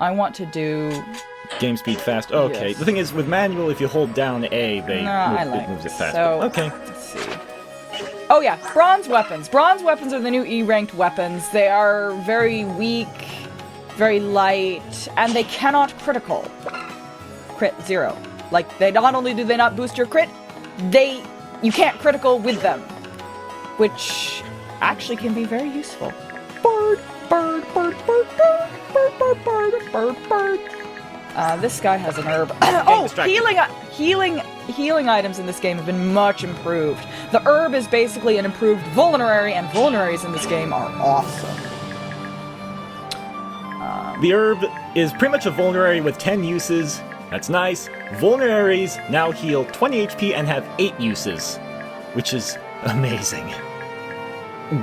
I want to do... Game speed fast. Okay. Yes. The thing is, with manual, if you hold down A, it moves it faster. So, okay. Let's see. Oh yeah, bronze weapons. Bronze weapons are the new E-ranked weapons. They are very weak, very light, and they cannot critical. Crit 0. Like, they not only do they not boost your crit, you can't critical with them. Which actually can be very useful. Bird, bird, bird, bird, bird, bird, bird, bird, bird, bird. This guy has an herb. Oh, healing items in this game have been much improved. The herb is basically an improved vulnerary, and vulneraries in this game are awesome. The herb is pretty much a vulnerary with 10 uses. That's nice. Vulneraries now heal 20 HP and have 8 uses, which is amazing.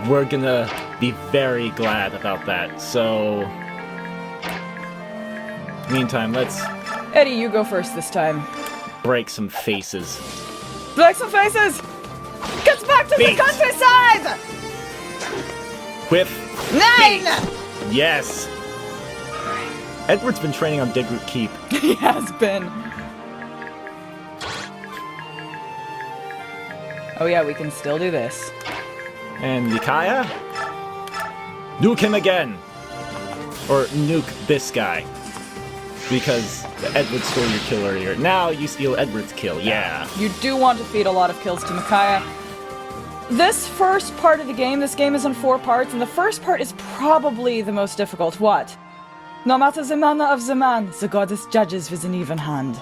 We're gonna be very glad about that, so... Meantime, let's... Eddie, you go first this time. break some faces. Break some faces! Gets back to the countryside! Whiff. 9! Yes! Edward's been training on Deadroot Keep. He has been. Oh yeah, we can still do this. And Micaiah? Nuke him again! Or nuke this guy. Because Edward stole your kill earlier. Now you steal Edward's kill, yeah. You do want to feed a lot of kills to Micaiah. This first part of the game, this game is in 4 parts, and the first part is probably the most difficult. What? No matter the manner of the man, the goddess judges with an even hand.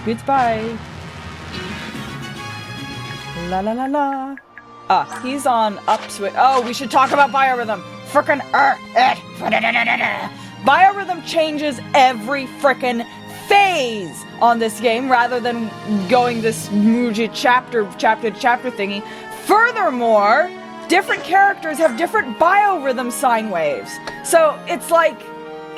Goodbye. La la la la. Ah, he's on upswitch. Oh, we should talk about biorhythm. Frickin' biorhythm changes every frickin' phase on this game rather than going this Muji chapter thingy. Furthermore, different characters have different biorhythm sine waves. So it's like,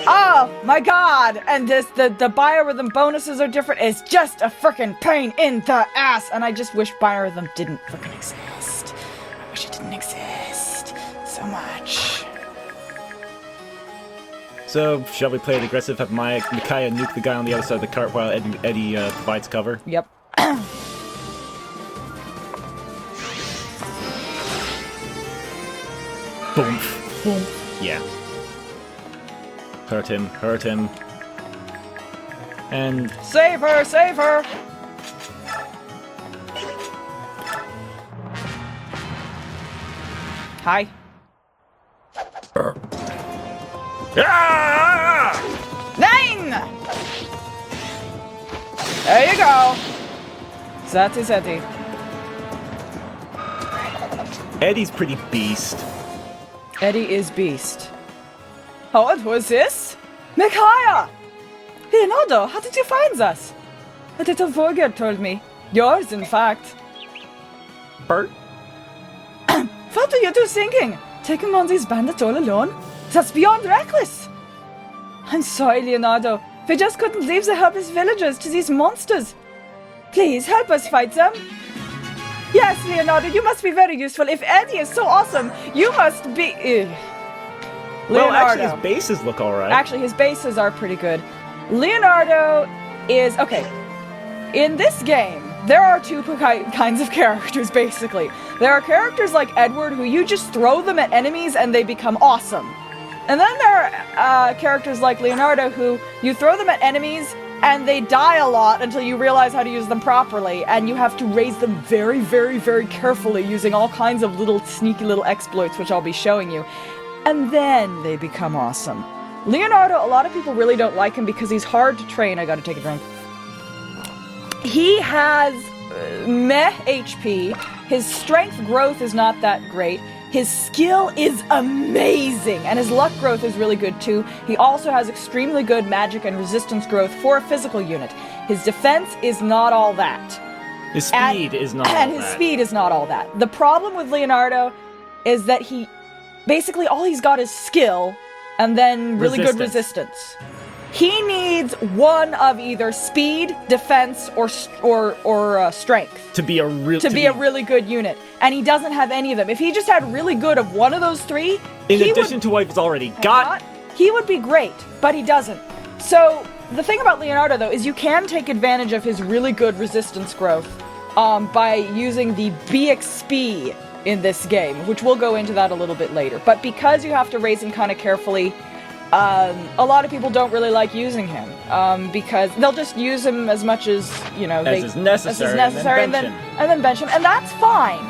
oh my god, and the biorhythm bonuses are different. It's just a frickin' pain in the ass, and I just wish biorhythm didn't frickin' exist. I wish it didn't exist so much. So, shall we play it aggressive? Have Micaiah nuke the guy on the other side of the cart while Eddie provides cover? Yep. Boom. Boom. Yeah. Hurt him, hurt him. And... Save her, save her! Hi. Ah! 9! There you go. Zati Zati. Eddie's pretty beast. Eddie is beast. Oh, what was this? Micaiah! Leonardo, how did you find us? A little Voger told me. Yours, in fact. Bert? What are you two thinking? Taking on these bandits all alone? That's beyond reckless! I'm sorry, Leonardo. We just couldn't leave the helpless villagers to these monsters. Please, help us fight them. Yes, Leonardo, you must be very useful. If Eddie is so awesome, you must be... Well, Leonardo. actually, his bases look alright. Actually, his bases are pretty good. Leonardo is... Okay. In this game, there are 2 kinds of characters, basically. There are characters like Edward, who you just throw them at enemies and they become awesome. And then there are characters like Leonardo, who you throw them at enemies and they die a lot until you realize how to use them properly, and you have to raise them very, very, very carefully using all kinds of little sneaky little exploits, which I'll be showing you. And then they become awesome. Leonardo, a lot of people really don't like him because he's hard to train. I gotta take a drink. He has meh HP. His strength growth is not that great. His skill is amazing, and his luck growth is really good too. He also has extremely good magic and resistance growth for a physical unit. His defense is not all that. His speed is not all that. And his speed is not all that. The problem with Leonardo is that he... Basically, all he's got is skill, and then really good resistance. He needs one of either speed, defense, or strength to be a really good unit, and he doesn't have any of them. If he just had really good of one of those 3, in addition to what he's already got, he would be great, but he doesn't. So the thing about Leonardo, though, is you can take advantage of his really good resistance growth by using the BXP in this game, which we'll go into that a little bit later. But because you have to raise him kind of carefully, a lot of people don't really like using him because they'll just use him as much as, you know, as is necessary, and then bench him, and that's fine.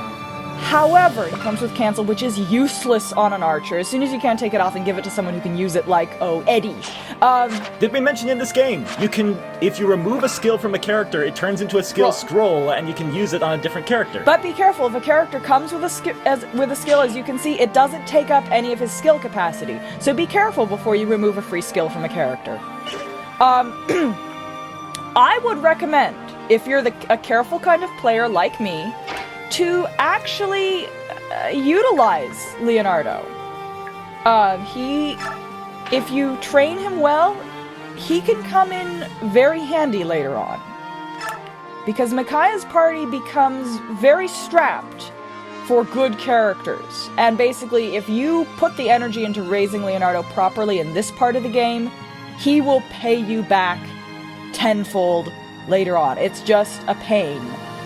However, it comes with cancel, which is useless on an archer. As soon as you can take it off and give it to someone who can use it, like, oh, Eddie. Did we mention in this game, you can, if you remove a skill from a character, it turns into a skill scroll, and you can use it on a different character. But be careful, if a character comes with a skill, as you can see, it doesn't take up any of his skill capacity. So be careful before you remove a free skill from a character. I would recommend, if you're a careful kind of player like me, to actually utilize Leonardo. If you train him well, he can come in very handy later on. Because Micaiah's party becomes very strapped for good characters. And basically, if you put the energy into raising Leonardo properly in this part of the game, he will pay you back tenfold later on. It's just a pain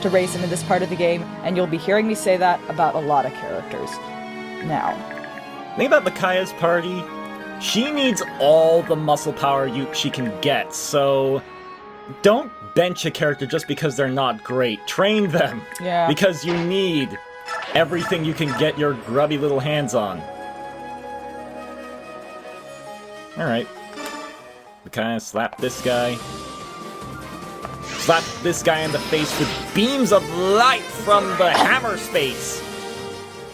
to raise him in this part of the game, and you'll be hearing me say that about a lot of characters. Now, the thing about Micaiah's party, she needs all the muscle power she can get, so don't bench a character just because they're not great. Train them! Yeah. Because you need everything you can get your grubby little hands on. Alright. Micaiah, slap this guy. Slap this guy in the face with beams of light from the hammer space.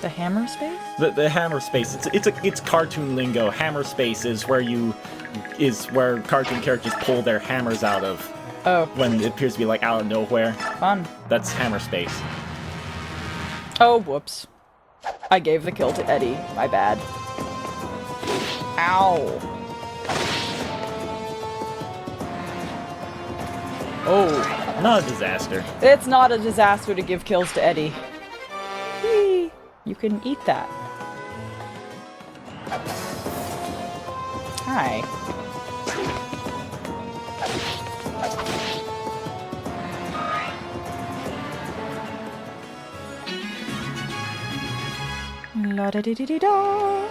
the hammer space? The hammer space. It's cartoon lingo. Hammer space is where cartoon characters pull their hammers out of. Oh. When it appears to be like out of nowhere. Fun. That's hammer space. Oh, whoops. I gave the kill to Eddie. My bad. Ow. Oh, not a disaster. It's not a disaster to give kills to Eddie. Whee! You can eat that. Hi. La-da-dee-dee-dee-da.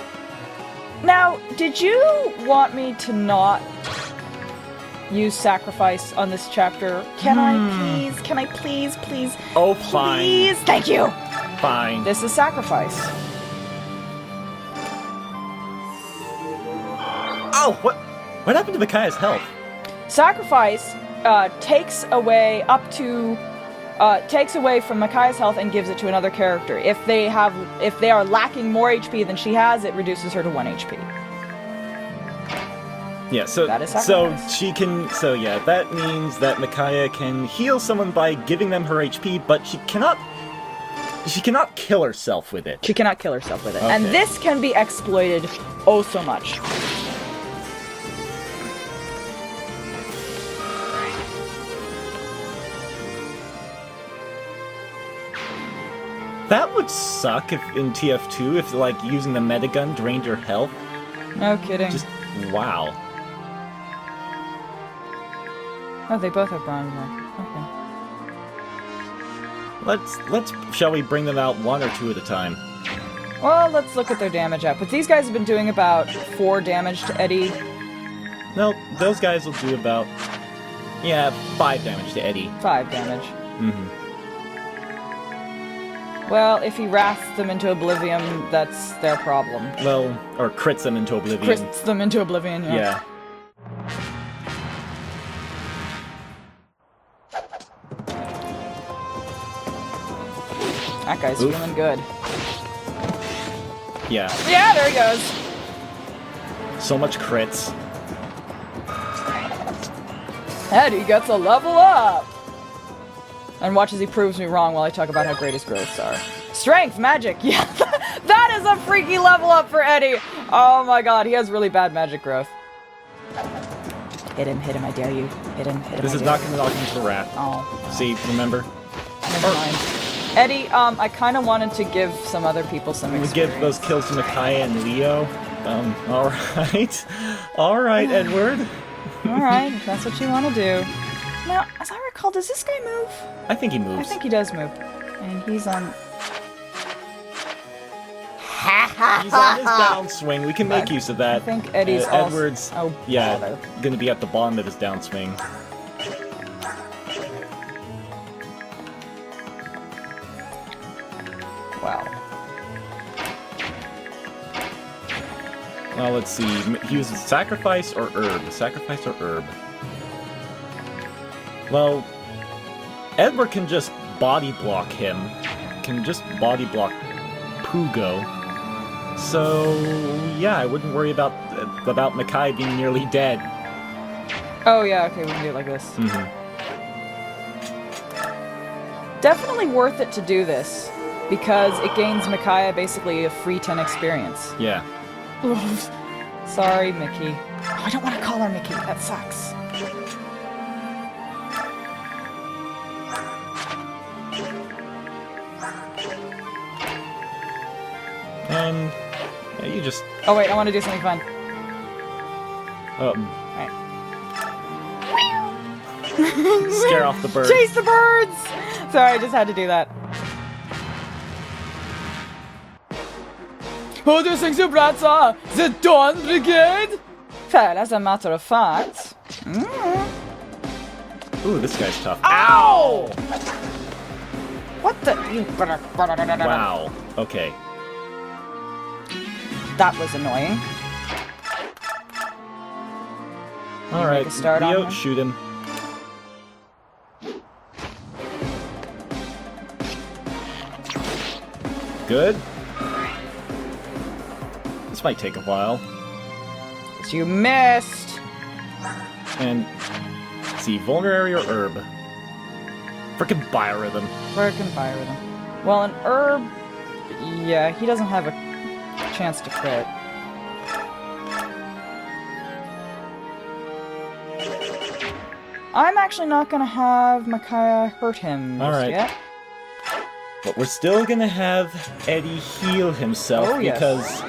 Now, did you want me to not use sacrifice on this chapter? Can I please? Oh, fine. Please? Thank you! Fine. This is sacrifice. Oh, what happened to Micaiah's health? Sacrifice takes away from Micaiah's health and gives it to another character. If they are lacking more HP than she has, it reduces her to 1 HP. Yeah, so that is that means that Micaiah can heal someone by giving them her HP, but she cannot kill herself with it. She cannot kill herself with it. Okay. And this can be exploited oh so much. That would suck if in TF2 if like using the metagun drained your health. No kidding. Just wow. Oh, they both have bronze now. Okay. Shall we bring them out one or two at a time? Well, let's look at their damage output. These guys have been doing about 4 damage to Eddie. No, those guys will do about 5 damage to Eddie. 5 damage. Mm-hmm. Well, if he wraths them into oblivion, that's their problem. Well, or crits them into oblivion. Crits them into oblivion, yeah. Yeah. That guy's feeling good. Yeah. Yeah, there he goes. So much crits. Eddie gets a level up! And watch as he proves me wrong while I talk about how great his growths are. Strength, magic, yeah! That is a freaky level up for Eddie! Oh my god, he has really bad magic growth. Hit him, I dare you. Hit him, This is not going to knock him to the wrath. Oh. See, remember? Never mind. Eddie, I kind of wanted to give some other people some experience. We give those kills to Micaiah and Leo. Alright. Alright, Edward. Alright, if that's what you want to do. Now, as I recall, does this guy move? I think he moves. I think he does move. And he's on... He's on his downswing. We can make use of that. I think Eddie's also... Edward's, Oh, yeah, bother. gonna be at the bottom of his downswing. Wow. Well, let's see. He uses sacrifice or herb? Sacrifice or herb? Well, Edward can just body block him. Can just body block Pugo. So, yeah, I wouldn't worry about Micaiah being nearly dead. Oh, yeah, okay, we can do it like this. Mm-hmm. Definitely worth it to do this, because it gains Micaiah basically a free 10 experience. Yeah. Sorry, Mickey. Oh, I don't want to call her Mickey. That sucks. And yeah, you just... Oh, wait, I want to do something fun. Alright. Scare off the bird. Chase the birds! Sorry, I just had to do that. Who do you think the brats are? The Dawn Brigade? Well, as a matter of fact... Ooh, this guy's tough. Ow! What the... Wow. Okay. That was annoying. Alright, Make a start on Leo, him? shoot him. Good. This might take a while. You missed! And, let's see, vulnerary or herb? Frickin' biorhythm. Frickin' biorhythm. Well, an herb... Yeah, he doesn't have a chance to crit. I'm actually not gonna have Micaiah hurt him just yet. But we're still gonna have Eddie heal himself because...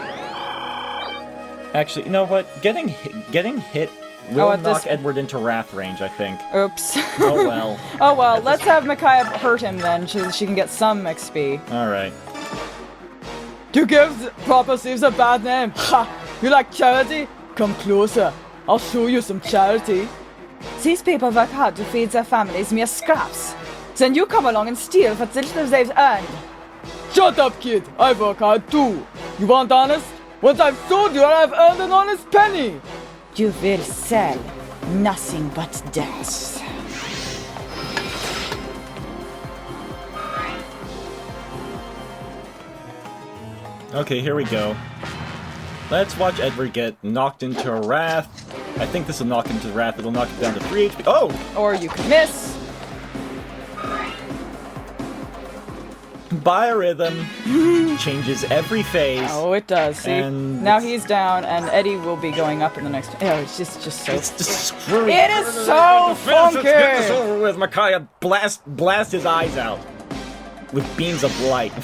Actually, you know what? Getting hit will knock Edward into wrath range, I think. Oops. Oh well. Oh well, let's have Micaiah hurt him then, so she can get some XP. Alright. You give proper thieves a bad name. Ha! You like charity? Come closer. I'll show you some charity. These people work hard to feed their families mere scraps. Then you come along and steal what little they've earned. Shut up, kid. I work hard too. You want honest? Once I've sold you, I've earned an honest penny. You will sell nothing but death. Okay, here we go. Let's watch Edward get knocked into a wrath. I think this will knock him into wrath. It'll knock him down to 3 HP. Oh! Or you can miss. Biorhythm changes every phase. Oh, it does. See, and now he's down, and Eddie will be going up in the next. Oh, it's just so. It's destroying. It is so funky. Let's get this over with. Micaiah, blast his eyes out with beams of light.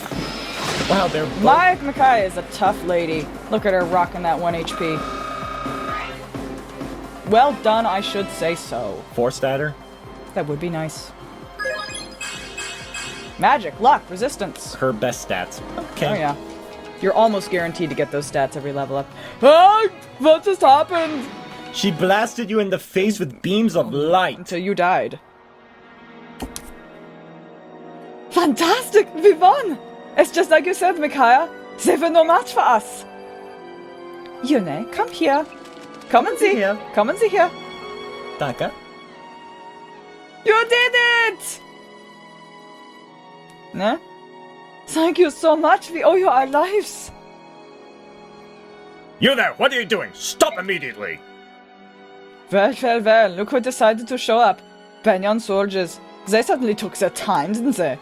Wow, they're both... Micaiah is a tough lady. Look at her rocking that 1 HP. Well done, I should say so. 4-statter? That would be nice. Magic, luck, resistance. Her best stats. Okay. Oh yeah. You're almost guaranteed to get those stats every level up. Ah! What just happened? She blasted you in the face with beams of light. Until you died. Fantastic! We won! It's just like you said, Micaiah. They were no match for us. Yune, come here. Come and see. Here. Come and see here. Danke. You did it! Ne? Thank you so much. We owe you our lives. You there! What are you doing? Stop immediately! Well, well, well. Look who decided to show up. Banyan soldiers. They certainly took their time, didn't they?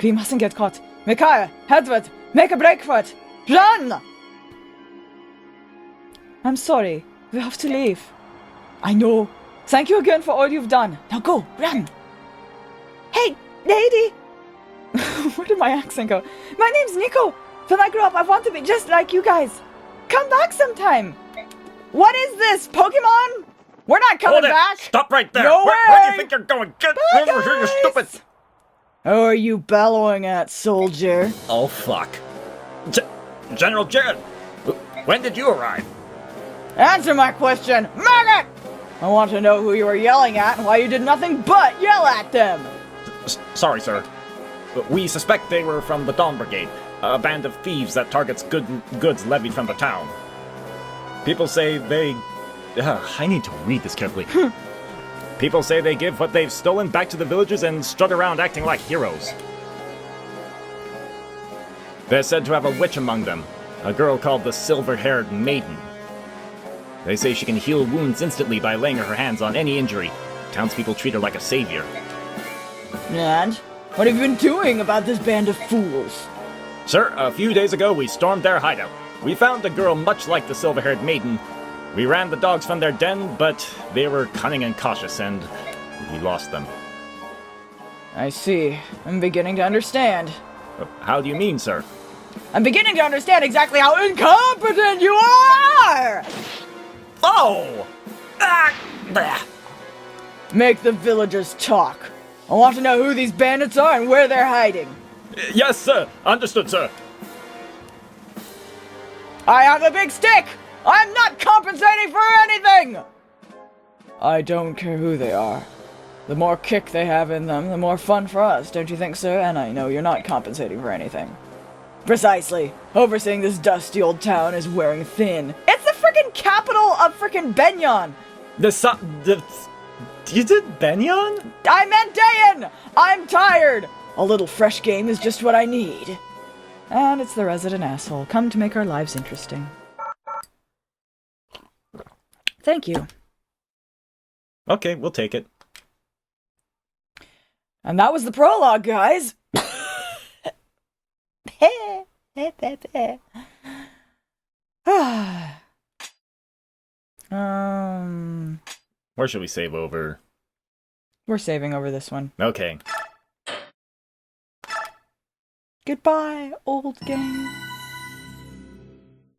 We mustn't get caught. Micaiah, Edward, make a break for it. Run! I'm sorry. We have to leave. I know. Thank you again for all you've done. Now go, run. Hey, lady. Where did my accent go? My name's Nico. When I grow up, I want to be just like you guys. come back sometime. What is this, Pokemon? We're not coming Hold it! back. Stop right there! No Where do way! you think you're going? Get Bye, over here, you guys! stupid! Who are you bellowing at, soldier? Oh, fuck. General Jared, when did you arrive? Answer my question, maggot! I want to know who you were yelling at and why you did nothing but yell at them. Sorry, sir. We suspect they were from the Dawn Brigade, a band of thieves that targets goods levied from the town. People say they... I need to read this carefully. People say they give what they've stolen back to the villagers and strut around acting like heroes. They're said to have a witch among them, a girl called the Silver-Haired Maiden. They say she can heal wounds instantly by laying her hands on any injury. Townspeople treat her like a savior. And what have you been doing about this band of fools? Sir, a few days ago we stormed their hideout. We found a girl much like the Silver-Haired Maiden. We ran the dogs from their den, but they were cunning and cautious, and we lost them. I see. I'm beginning to understand. How do you mean, sir? I'm beginning to understand exactly how incompetent you are! Oh! Ah! Bah. Make the villagers talk. I want to know who these bandits are and where they're hiding. Yes, sir. Understood, sir. I have a big stick! I'm not compensating for anything! I don't care who they are. The more kick they have in them, the more fun for us, don't you think, sir? And I know you're not compensating for anything. Precisely. Overseeing this dusty old town is wearing thin. It's the frickin' capital of frickin' Benyon! You did Benyon? I meant Dayan! I'm tired! A little fresh game is just what I need. And it's the resident asshole, come to make our lives interesting. Thank you. Okay, we'll take it. And that was the prologue, guys! Where should we save over? We're saving over this one. Okay. Goodbye, old game.